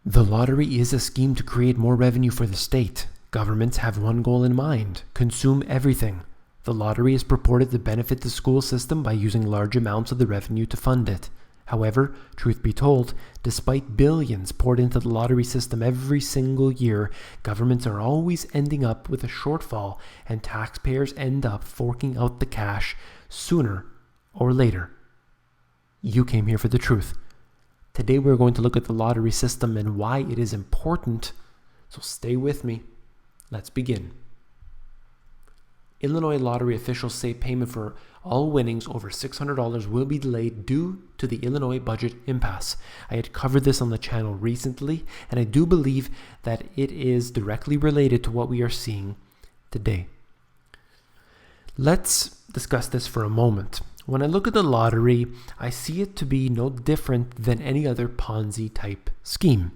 The lottery is a scheme to create more revenue for the state. Governments have one goal in mind: consume everything. The lottery is purported to benefit the school system by using large amounts of the revenue to fund it. However, truth be told, despite billions poured into the lottery system every single year, governments are always ending up with a shortfall, and taxpayers end up forking out the cash sooner or later. You came here for the truth. Today we're going to look at the lottery system and why it is important, so stay with me. Let's begin. Illinois lottery officials say payment for all winnings over $600 will be delayed due to the Illinois budget impasse. I had covered this on the channel recently, and I do believe that it is directly related to what we are seeing today. Let's discuss this for a moment. When I look at the lottery, I see it to be no different than any other Ponzi type scheme.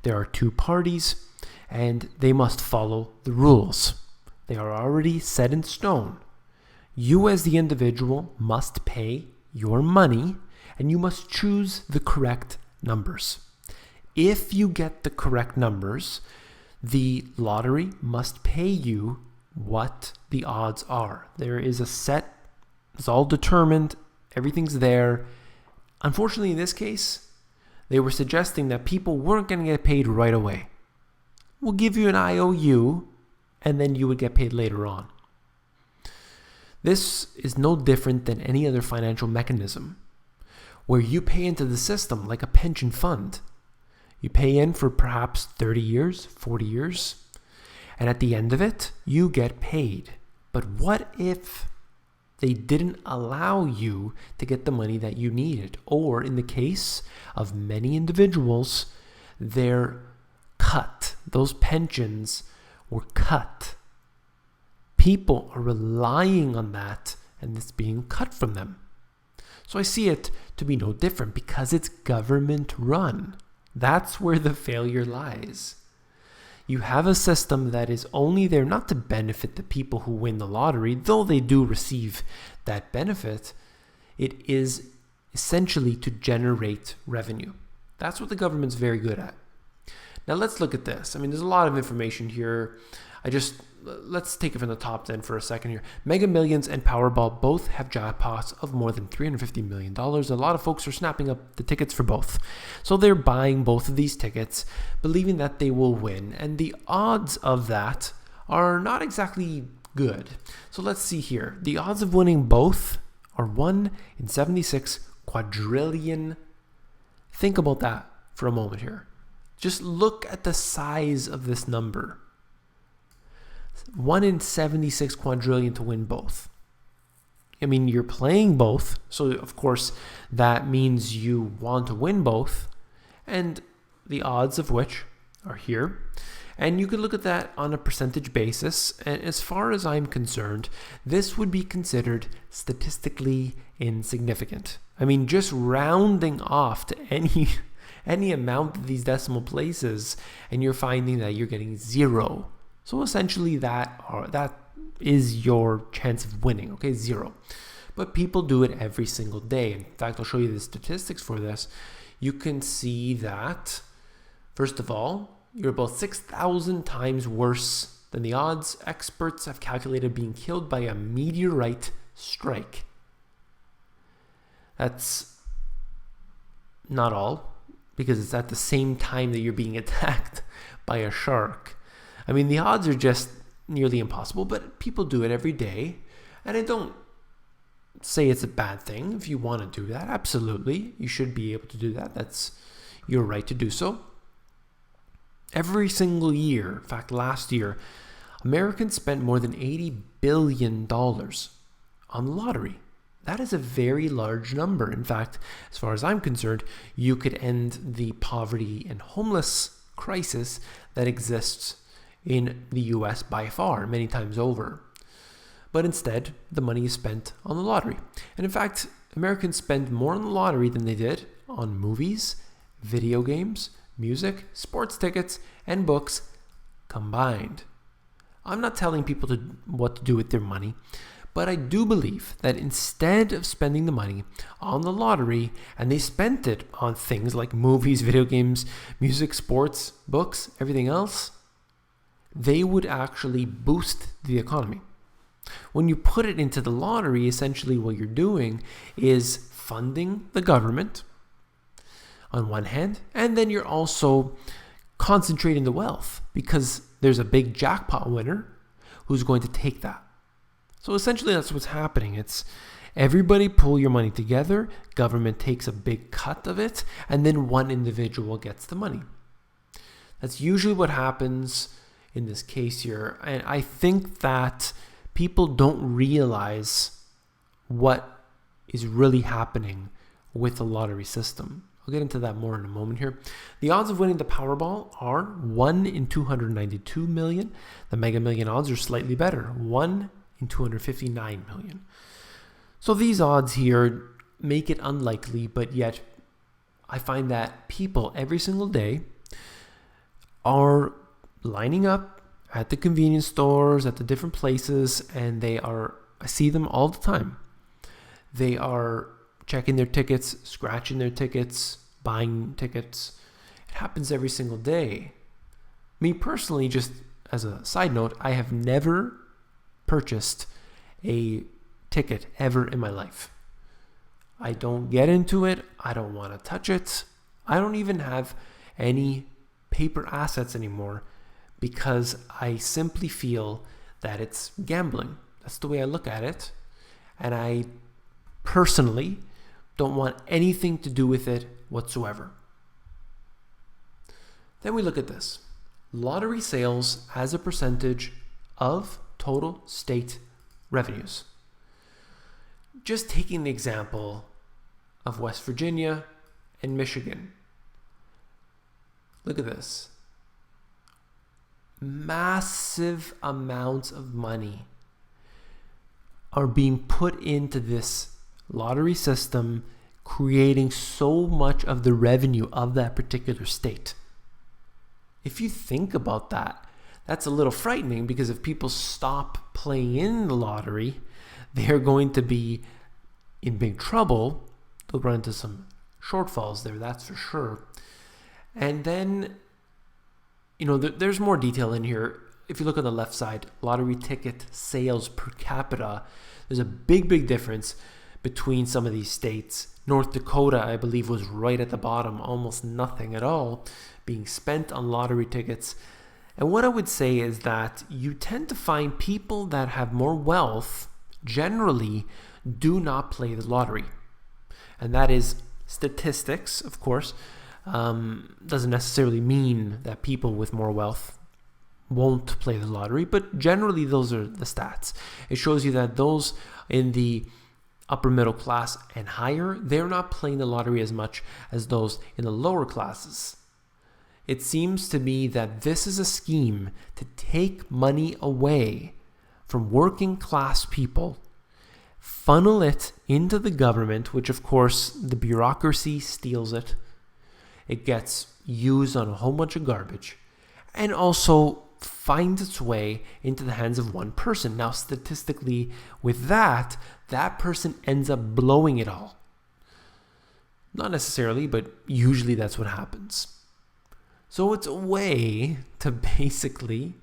There are two parties, and they must follow the rules. They are already set in stone. You as the individual must pay your money, and you must choose the correct numbers. If you get the correct numbers, the lottery must pay you what the odds are. There is a set, it's all determined, everything's there. Unfortunately, in this case, they were suggesting that people weren't going to get paid right away. We'll give you an IOU, and then you would get paid later on. This is no different than any other financial mechanism where you pay into the system like a pension fund. You pay in for perhaps 30 years, 40 years, and at the end of it, you get paid. But what if they didn't allow you to get the money that you needed? Or in the case of many individuals, they're cut. Those pensions were cut. People are relying on that, and it's being cut from them. So I see it to be no different because it's government run. That's where the failure lies. You have a system that is only there not to benefit the people who win the lottery, though they do receive that benefit. It is essentially to generate revenue. That's what the government's very good at. Now let's look at this. I mean, there's a lot of information here. Let's take it from the top then for a second here. Mega Millions and Powerball both have jackpots of more than $350 million. A lot of folks are snapping up the tickets for both. So they're buying both of these tickets, believing that they will win. And the odds of that are not exactly good. So let's see here. The odds of winning both are 1 in 76 quadrillion. Think about that for a moment here. Just look at the size of this number. 1 in 76 quadrillion to win both. I mean, you're playing both, so of course that means you want to win both, and the odds of which are here. And you can look at that on a percentage basis, and as far as I'm concerned, this would be considered statistically insignificant. I mean, just rounding off to any amount of these decimal places, and you're finding that you're getting 0. So essentially that is your chance of winning, okay, 0. But people do it every single day. In fact, I'll show you the statistics for this. You can see that, first of all, you're about 6,000 times worse than the odds experts have calculated being killed by a meteorite strike. That's not all, because it's at the same time that you're being attacked by a shark. I mean, the odds are just nearly impossible, but people do it every day. And I don't say it's a bad thing. If you want to do that, absolutely, you should be able to do that. That's your right to do so. Every single year, in fact, last year, Americans spent more than $80 billion on the lottery. That is a very large number. In fact, as far as I'm concerned, you could end the poverty and homeless crisis that exists in the US by far, many times over. But instead, the money is spent on the lottery. And in fact, Americans spend more on the lottery than they did on movies, video games, music, sports tickets, and books combined. I'm not telling people what to do with their money, But I do believe that instead of spending the money on the lottery, and they spent it on things like movies, video games, music, sports, books, everything else, they would actually boost the economy. When you put it into the lottery, essentially what you're doing is funding the government on one hand, and then you're also concentrating the wealth because there's a big jackpot winner who's going to take that. So essentially that's what's happening. It's everybody pull your money together, government takes a big cut of it, and then one individual gets the money. That's usually what happens in this case here. And I think that people don't realize what is really happening with the lottery system. I'll get into that more in a moment here. The odds of winning the Powerball are 1 in 292 million. The Mega Million odds are slightly better, 1 in 259 million. So these odds here make it unlikely, but yet I find that people every single day are lining up at the convenience stores, at the different places, and I see them all the time. They are checking their tickets, scratching their tickets, buying tickets. It happens every single day. Me personally, just as a side note, I have never purchased a ticket ever in my life. I don't get into it. I don't want to touch it. I don't even have any paper assets anymore because I simply feel that it's gambling. That's the way I look at it. And I personally don't want anything to do with it whatsoever. Then we look at this. Lottery sales as a percentage of total state revenues. Just taking the example of West Virginia and Michigan. Look at this. Massive amounts of money are being put into this lottery system, creating so much of the revenue of that particular state. If you think about that, that's a little frightening because if people stop playing in the lottery, they're going to be in big trouble. They'll run into some shortfalls there, that's for sure. And then, there's more detail in here. If you look on the left side, lottery ticket sales per capita, there's a big difference between some of these states. North Dakota, I believe, was right at the bottom, almost nothing at all being spent on lottery tickets. And what I would say is that you tend to find people that have more wealth generally do not play the lottery. And that is statistics, of course. Doesn't necessarily mean that people with more wealth won't play the lottery, but generally those are the stats. It shows you that those in the upper middle class and higher, they're not playing the lottery as much as those in the lower classes. It seems to me that this is a scheme to take money away from working class people, funnel it into the government, which of course the bureaucracy steals it. It gets used on a whole bunch of garbage, and also finds its way into the hands of one person. Now, statistically, with that person ends up blowing it all. Not necessarily, but usually that's what happens. So it's a way to basically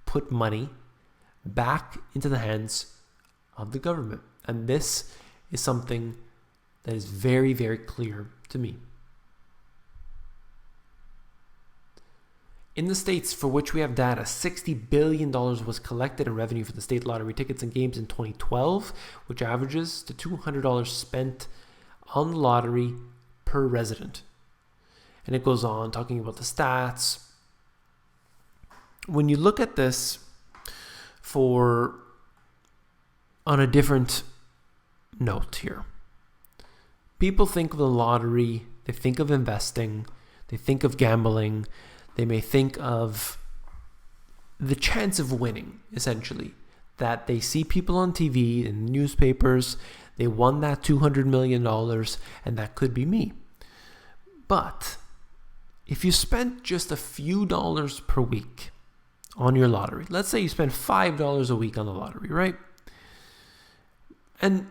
put money back into the hands of the government. And this is something that is very, very clear to me. In the states for which we have data, $60 billion was collected in revenue for the state lottery tickets and games in 2012, which averages to $200 spent on the lottery per resident. And it goes on talking about the stats. When you look at this on a different note here, people think of the lottery, they think of investing, they think of gambling, they may think of the chance of winning, essentially, that they see people on TV and newspapers, they won that $200 million, and that could be me. But if you spent just a few dollars per week on your lottery, let's say you spend $5 a week on the lottery, right? And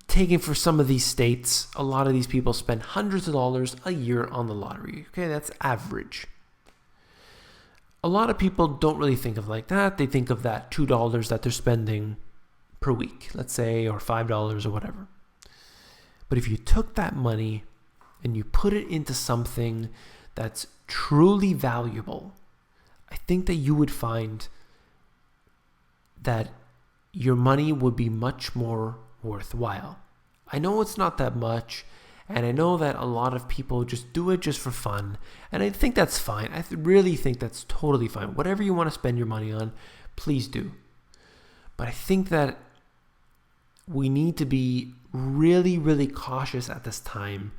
taking for some of these states, a lot of these people spend hundreds of dollars a year on the lottery. Okay, that's average. A lot of people don't really think of like that. They think of that $2 that they're spending per week, let's say, or $5 or whatever. But if you took that money and you put it into something that's truly valuable, I think that you would find that your money would be much more worthwhile. I know it's not that much, and I know that a lot of people just do it just for fun, and I think that's fine. I really think that's totally fine. Whatever you want to spend your money on, please do. But I think that we need to be really, really cautious at this time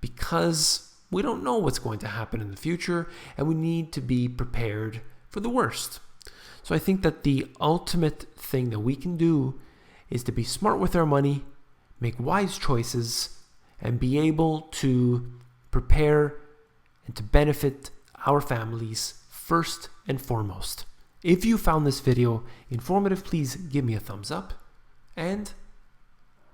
because we don't know what's going to happen in the future, and we need to be prepared for the worst. So I think that the ultimate thing that we can do is to be smart with our money, make wise choices, and be able to prepare and to benefit our families first and foremost. If you found this video informative, please give me a thumbs up. And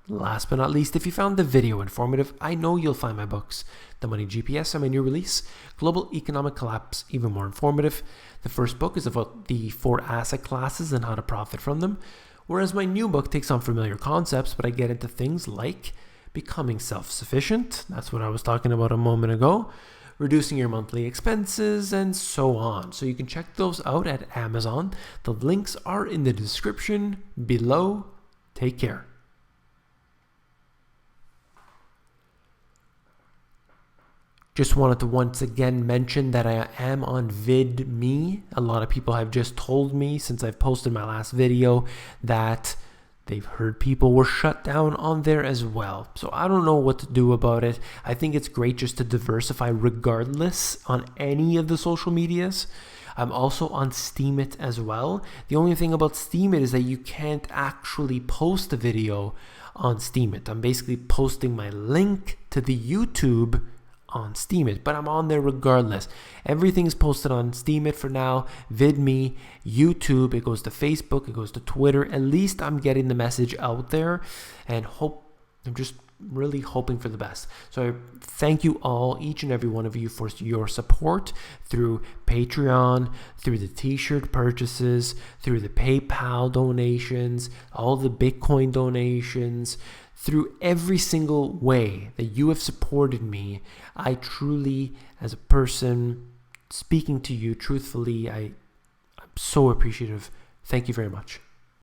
last but not least, if you found the video informative, I know you'll find my books, The Money GPS and my new release, Global Economic Collapse, even more informative. The first book is about the 4 asset classes and how to profit from them, whereas my new book takes on familiar concepts, but I get into things like becoming self-sufficient, that's what I was talking about a moment ago, reducing your monthly expenses, and so on. So you can check those out at Amazon. The links are in the description below. Take care. Just wanted to once again mention that I am on VidMe. A lot of people have just told me since I've posted my last video that they've heard people were shut down on there as well. So I don't know what to do about it. I think it's great just to diversify regardless on any of the social medias. I'm also on Steemit as well. The only thing about Steemit is that you can't actually post a video on Steemit. I'm basically posting my link to the YouTube on Steemit, but I'm on there regardless. Everything's posted on Steemit for now, VidMe, YouTube, it goes to Facebook, it goes to Twitter. At least I'm getting the message out there, and I'm just really hoping for the best. So I thank you all, each and every one of you, for your support through Patreon, through the t-shirt purchases, through the PayPal donations, all the Bitcoin donations, through every single way that you have supported me. I truly, as a person speaking to you truthfully, I'm so appreciative. Thank you very much.